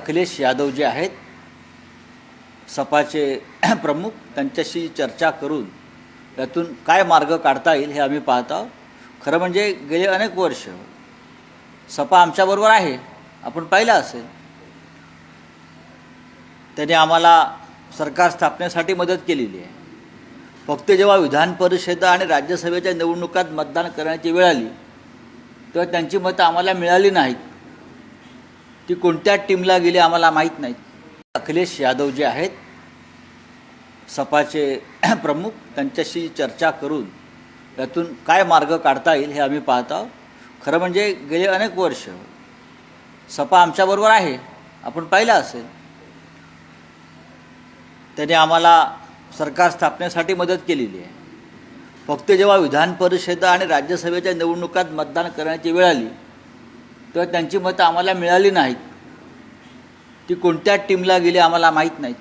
अखिलेश यादव जे आहेत सपाचे प्रमुख त्यांच्याशी चर्चा करून त्यातून काय मार्ग काढता येईल हे आम्ही पाहत आहोत। खरं म्हणजे गेले अनेक वर्ष सपा आमच्याबरोबर आहे, आपण पाहिलं असेल। त्यांनी आम्हाला सरकार स्थापनेसाठी मदत केलेली आहे। फक्त जेव्हा विधान परिषद आणि राज्यसभेच्या निवडणुकात मतदान करण्याची वेळ आली तेव्हा त्यांची मतं आम्हाला मिळाली नाहीत। ती कोणत्या टीमला गेली आम्हाला माहीत नाही। अखिलेश यादव जे आहेत सपाचे प्रमुख त्यांच्याशी चर्चा करून त्यातून काय मार्ग काढता येईल हे आम्ही पाहत आहोत। खरं म्हणजे गेले अनेक वर्ष सपा आमच्याबरोबर आहे, आपण पाहिलं असेल। त्यांनी आम्हाला सरकार स्थापनेसाठी मदत केलेली आहे। फक्त जेव्हा विधान परिषद आणि राज्यसभेच्या निवडणुकात मतदान करण्याची वेळ आली तेव्हा त्यांची मतं आम्हाला मिळाली नाहीत। ती कोणत्या टीमला गेली आम्हाला माहीत नाही।